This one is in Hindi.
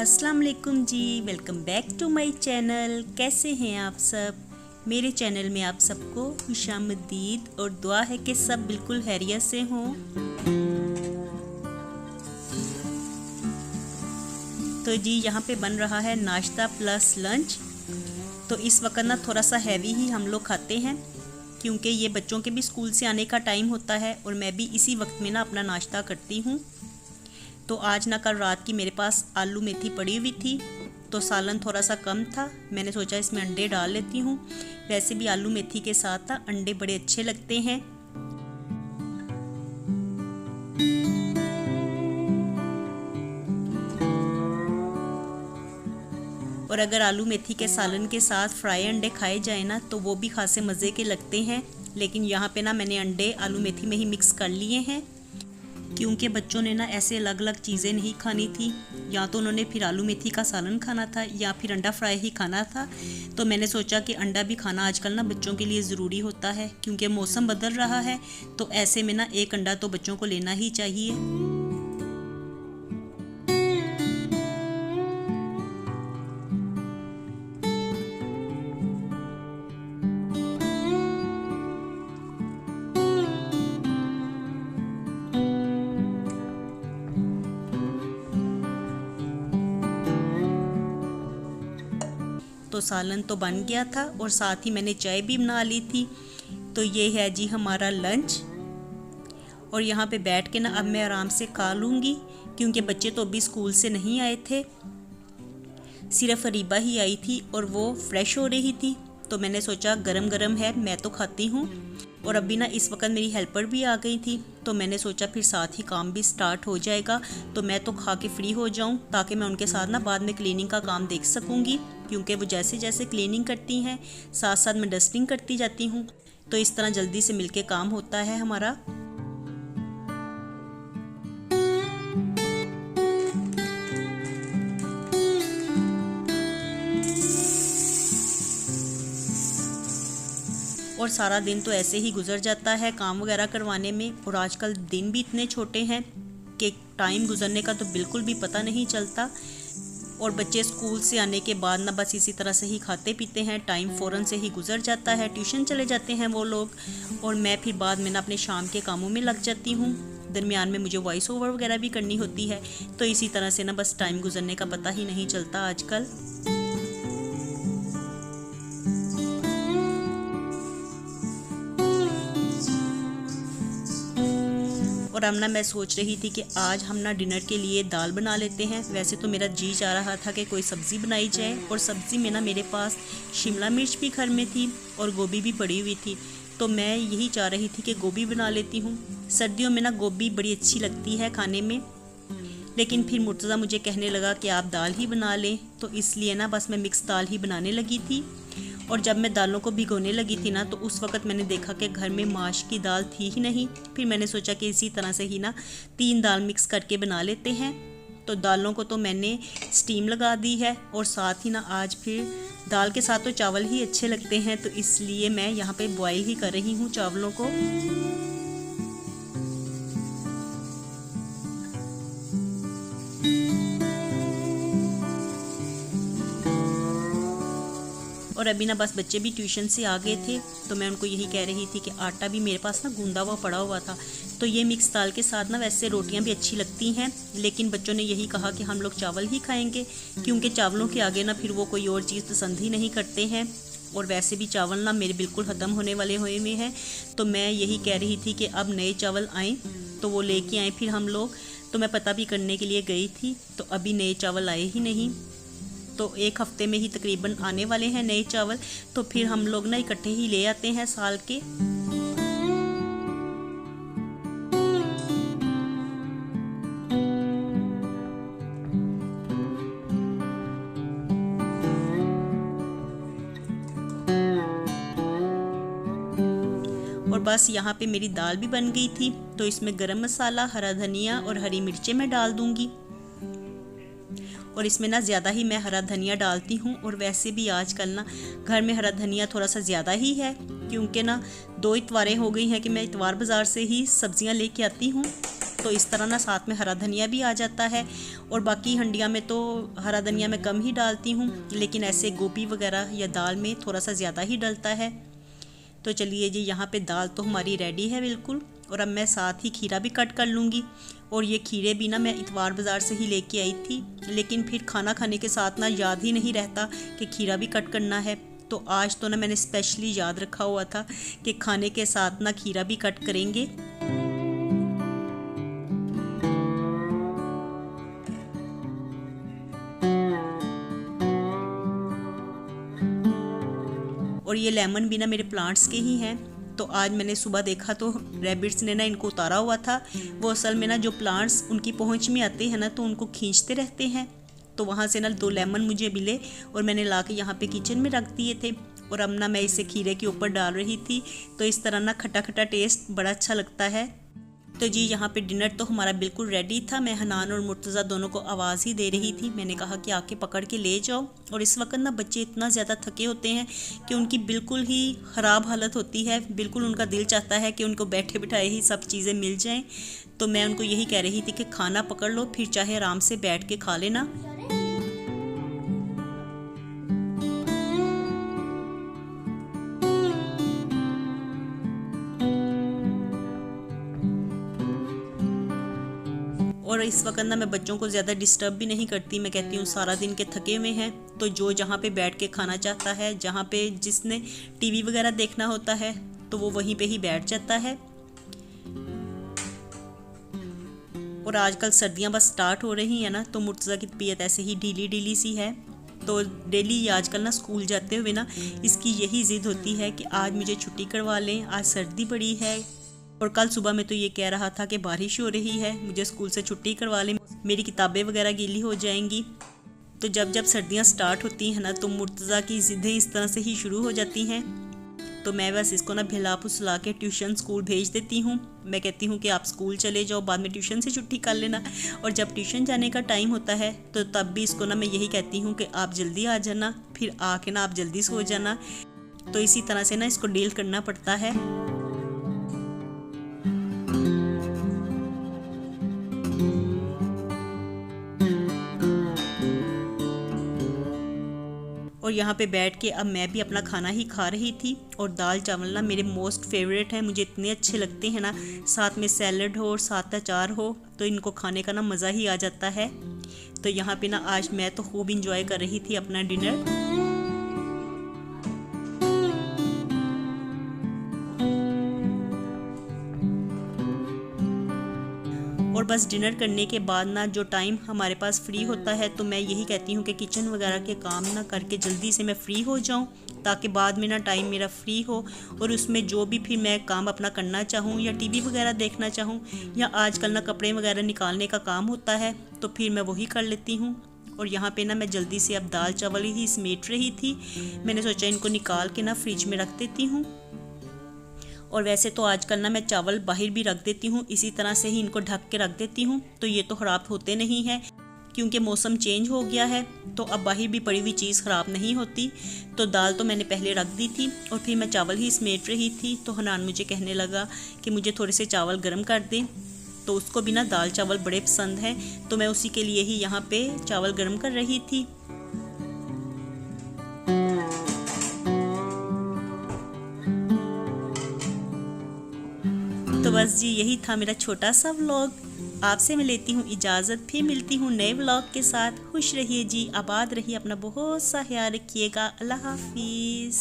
अस्सलाम वालेकुम जी, welcome back to my channel. कैसे हैं आप सब? मेरे चैनल में आप सबको खुशामदीद और दुआ है कि सब बिल्कुल खैरियत से हों। तो जी यहाँ पे बन रहा है नाश्ता प्लस लंच। तो इस वक्त ना थोड़ा सा हैवी ही हम लोग खाते हैं क्योंकि ये बच्चों के भी स्कूल से आने का टाइम होता है और मैं भी इसी वक्त में ना अपना नाश्ता करती हूँ। तो आज ना कल रात की मेरे पास आलू मेथी पड़ी हुई थी, तो सालन थोड़ा सा कम था। मैंने सोचा इसमें अंडे डाल लेती हूँ। वैसे भी आलू मेथी के साथ ना अंडे बड़े अच्छे लगते हैं। और अगर आलू मेथी के सालन के साथ फ्राई अंडे खाए जाए ना तो वो भी खासे मज़े के लगते हैं। लेकिन यहाँ पे ना मैंने अंडे आलू मेथी में ही मिक्स कर लिए हैं क्योंकि बच्चों ने ना ऐसे अलग अलग चीज़ें नहीं खानी थी। या तो उन्होंने फिर आलू मेथी का सालन खाना था या फिर अंडा फ्राई ही खाना था। तो मैंने सोचा कि अंडा भी खाना आजकल ना बच्चों के लिए ज़रूरी होता है क्योंकि मौसम बदल रहा है। तो ऐसे में ना एक अंडा तो बच्चों को लेना ही चाहिए। तो सालन तो बन गया था और साथ ही मैंने चाय भी बना ली थी। तो ये है जी हमारा लंच। और यहाँ पे बैठ के ना अब मैं आराम से खा लूँगी क्योंकि बच्चे तो अभी स्कूल से नहीं आए थे, सिर्फ अरीबा ही आई थी और वो फ्रेश हो रही थी। तो मैंने सोचा गरम गरम है, मैं तो खाती हूँ। और अभी ना इस वक्त मेरी हेल्पर भी आ गई थी, तो मैंने सोचा फिर साथ ही काम भी स्टार्ट हो जाएगा। तो मैं तो खा के फ्री हो जाऊं ताकि मैं उनके साथ ना बाद में क्लीनिंग का काम देख सकूंगी क्योंकि वो जैसे जैसे क्लीनिंग करती हैं साथ साथ मैं डस्टिंग करती जाती हूँ। तो इस तरह जल्दी से मिलके काम होता है हमारा। और सारा दिन तो ऐसे ही गुजर जाता है काम वगैरह करवाने में। और आजकल दिन भी इतने छोटे हैं कि टाइम गुजरने का तो बिल्कुल भी पता नहीं चलता। और बच्चे स्कूल से आने के बाद ना बस इसी तरह से ही खाते पीते हैं, टाइम फ़ौरन से ही गुजर जाता है। ट्यूशन चले जाते हैं वो लोग और मैं फिर बाद में ना अपने शाम के कामों में लग जाती हूँ। दरमियान में मुझे वॉइस ओवर वगैरह भी करनी होती है। तो इसी तरह से ना बस टाइम गुजरने का पता ही नहीं चलता आजकल। और अब ना मैं सोच रही थी कि आज हम ना डिनर के लिए दाल बना लेते हैं। वैसे तो मेरा जी चाह रहा था कि कोई सब्ज़ी बनाई जाए और सब्ज़ी में ना मेरे पास शिमला मिर्च भी घर में थी और गोभी भी पड़ी हुई थी। तो मैं यही चाह रही थी कि गोभी बना लेती हूँ। सर्दियों में ना गोभी बड़ी अच्छी लगती है खाने में। लेकिन फिर मुर्तज़ा मुझे कहने लगा कि आप दाल ही बना लें, तो इसलिए ना बस मैं मिक्स दाल ही बनाने लगी थी। और जब मैं दालों को भिगोने लगी थी ना तो उस वक़्त मैंने देखा कि घर में माश की दाल थी ही नहीं। फिर मैंने सोचा कि इसी तरह से ही ना 3 दाल मिक्स करके बना लेते हैं। तो दालों को तो मैंने स्टीम लगा दी है और साथ ही ना आज फिर दाल के साथ तो चावल ही अच्छे लगते हैं, तो इसलिए मैं यहाँ पे बॉयल ही कर रही हूँ चावलों को। और अभी ना बस बच्चे भी ट्यूशन से आ गए थे, तो मैं उनको यही कह रही थी कि आटा भी मेरे पास ना गूंदा हुआ पड़ा हुआ था। तो ये मिक्स दाल के साथ ना वैसे रोटियां भी अच्छी लगती हैं, लेकिन बच्चों ने यही कहा कि हम लोग चावल ही खाएंगे क्योंकि चावलों के आगे ना फिर वो कोई और चीज़ पसंद ही नहीं करते हैं। और वैसे भी चावल ना मेरे बिल्कुल ख़त्म होने वाले हुए में हैं। तो मैं यही कह रही थी कि अब नए चावल आएँ तो वो लेके आएँ फिर हम लोग। तो मैं पता भी करने के लिए गई थी, तो अभी नए चावल आए ही नहीं। तो 1 हफ्ते में ही तकरीबन आने वाले हैं नए चावल। तो फिर हम लोग ना इकट्ठे ही ले आते हैं साल के। और बस यहाँ पे मेरी दाल भी बन गई थी, तो इसमें गरम मसाला, हरा धनिया और हरी मिर्चें मैं डाल दूँगी। और इसमें ना ज़्यादा ही मैं हरा धनिया डालती हूँ। और वैसे भी आजकल ना घर में हरा धनिया थोड़ा सा ज़्यादा ही है क्योंकि ना 2 इतवारें हो गई हैं कि मैं इतवार बाज़ार से ही सब्ज़ियाँ लेके आती हूँ। तो इस तरह ना साथ में हरा धनिया भी आ जाता है। और बाकी हंडिया में तो हरा धनिया मैं कम ही डालती हूँ, लेकिन ऐसे गोभी वगैरह या दाल में थोड़ा सा ज़्यादा ही डलता है। तो चलिए जी, यहाँ पे दाल तो हमारी रेडी है बिल्कुल। और अब मैं साथ ही खीरा भी कट कर लूँगी। और ये खीरे भी ना मैं इतवार बाज़ार से ही लेके आई थी, लेकिन फिर खाना खाने के साथ ना याद ही नहीं रहता कि खीरा भी कट करना है। तो आज तो ना मैंने स्पेशली याद रखा हुआ था कि खाने के साथ ना खीरा भी कट करेंगे। और ये लेमन भी ना मेरे प्लांट्स के ही हैं। तो आज मैंने सुबह देखा तो रैबिट्स ने ना इनको उतारा हुआ था। वो असल में ना जो प्लांट्स उनकी पहुंच में आते हैं ना तो उनको खींचते रहते हैं। तो वहाँ से ना 2 लेमन मुझे मिले और मैंने ला के यहाँ पे किचन में रख दिए थे। और अब ना मैं इसे खीरे के ऊपर डाल रही थी, तो इस तरह ना खट्टा खट्टा टेस्ट बड़ा अच्छा लगता है। तो जी यहाँ पे डिनर तो हमारा बिल्कुल रेडी था। मैं हनान और मुर्तज़ा दोनों को आवाज़ ही दे रही थी। मैंने कहा कि आके पकड़ के ले जाओ। और इस वक्त ना बच्चे इतना ज़्यादा थके होते हैं कि उनकी बिल्कुल ही ख़राब हालत होती है। बिल्कुल उनका दिल चाहता है कि उनको बैठे बिठाए ही सब चीज़ें मिल जाएं। तो मैं उनको यही कह रही थी कि खाना पकड़ लो, फिर चाहे आराम से बैठ के खा लेना। और इस वक्त ना मैं बच्चों को ज़्यादा डिस्टर्ब भी नहीं करती। मैं कहती हूँ सारा दिन के थके हुए हैं, तो जो जहाँ पे बैठ के खाना चाहता है, जहाँ पे जिसने टीवी वगैरह देखना होता है तो वो वहीं पे ही बैठ जाता है। और आजकल सर्दियाँ बस स्टार्ट हो रही हैं ना, तो मुर्तज़ा की तबीयत ऐसे ही ढीली ढीली सी है। तो डेली आजकल ना स्कूल जाते हुए ना इसकी यही ज़िद होती है कि आज मुझे छुट्टी करवा लें, आज सर्दी बड़ी है। और कल सुबह में तो ये कह रहा था कि बारिश हो रही है, मुझे स्कूल से छुट्टी करवा लें, मेरी किताबें वगैरह गीली हो जाएंगी। तो जब जब सर्दियाँ स्टार्ट होती हैं ना तो मुर्तज़ा की ज़िद्दें इस तरह से ही शुरू हो जाती हैं। तो मैं बस इसको ना भिला फुसला के ट्यूशन स्कूल भेज देती हूँ। मैं कहती हूँ कि आप स्कूल चले जाओ, बाद में ट्यूशन से छुट्टी कर लेना। और जब ट्यूशन जाने का टाइम होता है तो तब भी इसको ना मैं यही कहती हूँ कि आप जल्दी आ जाना, फिर आके ना आप जल्दी सो जाना। तो इसी तरह से ना इसको डील करना पड़ता है। और यहाँ पे बैठ के अब मैं भी अपना खाना ही खा रही थी। और दाल चावल ना मेरे मोस्ट फेवरेट हैं, मुझे इतने अच्छे लगते हैं ना। साथ में सैलड हो और साथ अचार हो तो इनको खाने का ना मज़ा ही आ जाता है। तो यहाँ पे ना आज मैं तो खूब इंजॉय कर रही थी अपना डिनर। और बस डिनर करने के बाद ना जो टाइम हमारे पास फ्री होता है तो मैं यही कहती हूँ कि किचन वगैरह के काम ना करके जल्दी से मैं फ्री हो जाऊँ, ताकि बाद में ना टाइम मेरा फ्री हो और उसमें जो भी फिर मैं काम अपना करना चाहूँ या टीवी वगैरह देखना चाहूँ या आजकल ना कपड़े वगैरह निकालने का काम होता है तो फिर मैं वही कर लेती हूँ। और यहाँ पे ना मैं जल्दी से अब दाल चावल ही समेट रही थी। मैंने सोचा इनको निकाल के ना फ्रिज में रख देती हूँ। और वैसे तो आजकल ना मैं चावल बाहर भी रख देती हूँ, इसी तरह से ही इनको ढक के रख देती हूँ, तो ये तो ख़राब होते नहीं हैं क्योंकि मौसम चेंज हो गया है। तो अब बाहर भी पड़ी हुई चीज़ ख़राब नहीं होती। तो दाल तो मैंने पहले रख दी थी और फिर मैं चावल ही समेट रही थी। तो हनान मुझे कहने लगा कि मुझे थोड़े से चावल गर्म कर दें, तो उसको भी ना दाल चावल बड़े पसंद हैं। तो मैं उसी के लिए ही यहाँ पे चावल गर्म कर रही थी। तो बस जी यही था मेरा छोटा सा व्लॉग। आपसे मैं लेती हूँ इजाज़त, फिर मिलती हूँ नए व्लॉग के साथ। खुश रहिए जी, आबाद रहिए, अपना बहुत सा ख्याल रखिएगा। अल्लाह हाफिज़।